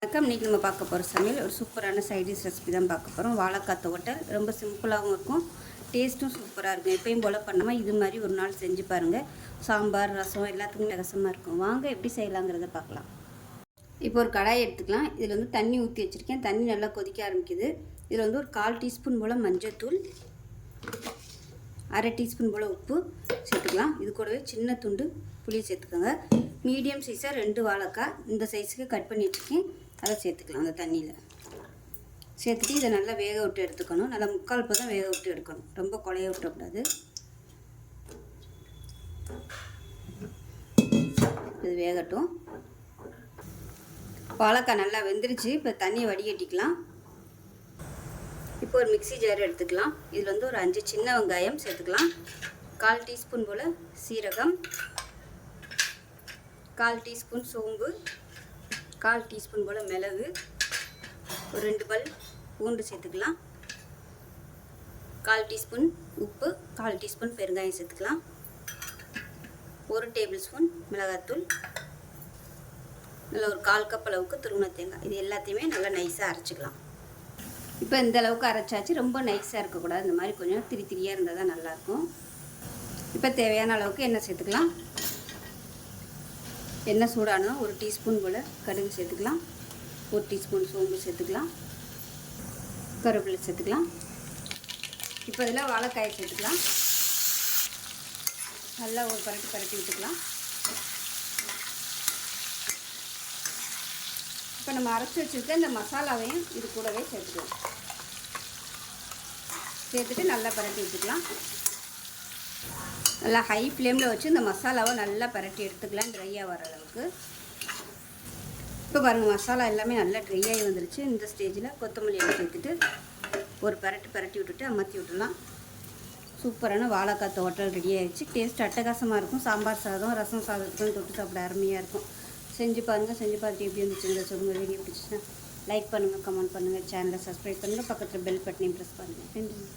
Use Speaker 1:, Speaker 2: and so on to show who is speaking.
Speaker 1: வணக்கம். இன்றைக்கி நம்ம பார்க்க போகிற சமையல் ஒரு சூப்பரான சைடிஷ் ரெசிபி தான் பார்க்க போகிறோம். வாழைக்காய் துவட்டல் ரொம்ப சிம்பிளாகவும் இருக்கும், டேஸ்ட்டும் சூப்பராக இருக்கும். எப்பயும் போல் பண்ணாமல் இது மாதிரி ஒரு நாள் செஞ்சு பாருங்கள். சாம்பார் ரசம் எல்லாத்துக்குமே ரசமாக இருக்கும். வாங்க எப்படி செய்யலாங்கிறத பார்க்கலாம். இப்போ ஒரு கடாய் எடுத்துக்கலாம். இதில் வந்து தண்ணி ஊற்றி வச்சுருக்கேன். தண்ணி நல்லா கொதிக்க ஆரம்பிக்குது. இதில் வந்து ஒரு 1/4 டீஸ்பூன் போல் மஞ்சள்தூள், 1/2 டீஸ்பூன் போல் உப்பு சேர்த்துக்கலாம். இது கூடவே சின்ன துண்டு புளி சேர்த்துக்கோங்க. மீடியம் சைஸாக 2 வாழைக்காய் இந்த சைஸுக்கு கட் பண்ணி வச்சுருக்கேன், அதை சேர்த்துக்கலாம். அந்த தண்ணியில் சேர்த்துட்டு இதை நல்லா வேக விட்டு எடுத்துக்கணும். நல்லா 3/4 பதம் வேக விட்டு எடுக்கணும், ரொம்ப குழைய விட்டக்கூடாது. இது வேகட்டும். வாழைக்காய் நல்லா வெந்துருச்சு. இப்போ தண்ணியை வடிகட்டிக்கலாம். இப்போ ஒரு மிக்ஸி ஜார் எடுத்துக்கலாம். இதில் வந்து ஒரு 5 சின்ன வெங்காயம் சேர்த்துக்கலாம். 1/4 டீஸ்பூன் போல் சீரகம், 1/4 டீஸ்பூன் சோம்பு, 1/4 டீஸ்பூன் போல் மிளகு, ஒரு 2 பல் பூண்டு சேர்த்துக்கலாம். 1/4 டீஸ்பூன் உப்பு, 1/4 டீஸ்பூன் பெருங்காயம் சேர்த்துக்கலாம். 1 டேபிள் ஸ்பூன் மிளகாத்தூள், நல்லா ஒரு 1/4 கப் அளவுக்கு துருவின தேங்காய். இது எல்லாத்தையுமே நல்லா நைஸாக அரைச்சிக்கலாம். இப்போ இந்த அளவுக்கு அரைச்சாச்சு. ரொம்ப நைஸாக இருக்கக்கூடாது, இந்த மாதிரி கொஞ்சம் திரியாக இருந்தால் தான் நல்லாயிருக்கும். இப்போ தேவையான அளவுக்கு எண்ணெய் சேர்த்துக்கலாம். எண்ணெய் சூடானதும் 1 டீஸ்பூன் போல் கடுகு சேர்த்துக்கலாம். 1 டீஸ்பூன் சோம்பு சேர்த்துக்கலாம். கருவேப்பிலை சேர்த்துக்கலாம். இப்போ இதில் வாழைக்காயை சேர்த்துக்கலாம். நல்லா ஒரு பரட்டி விட்டுக்கலாம். இப்போ நம்ம அரைச்சி வச்சுருக்க இந்த மசாலாவையும் இது கூடவே சேர்த்துக்கலாம். சேர்த்துட்டு நல்லா பரட்டி விட்டுக்கலாம். நல்லா ஹை ஃப்ளேமில் வச்சு இந்த மசாலாவை நல்லா பரட்டி எடுத்துக்கலாம், ட்ரையாக வர அளவுக்கு. இப்போ பாருங்கள், மசாலா எல்லாமே நல்லா ட்ரையாகி வந்துருச்சு. இந்த ஸ்டேஜில் கொத்தமல்லி எல்லாம் சேர்த்துட்டு ஒரு பரட்டி விட்டுட்டு அமர்த்தி விட்டுடலாம். சூப்பரான வாழைக்காய் துவட்டல் ரெடி ஆகிடுச்சு. டேஸ்ட் அட்டகாசமாக இருக்கும். சாம்பார் சாதம் ரசம் சாதத்துக்கும் தொட்டு சாப்பிட அருமையாக இருக்கும். செஞ்சு பாருங்கள். செஞ்சு பார்த்துட்டு எப்படி இருந்துச்சுங்கிற சொல்லுங்கள். வீடியோ பிடிச்சிச்சுன்னா லைக் பண்ணுங்கள், கமெண்ட் பண்ணுங்கள், சேனலை சப்ஸ்கிரைப் பண்ணுங்கள், பக்கத்தில் பெல் பட்டனையும் ப்ரெஸ் பண்ணுங்கள். நன்றி.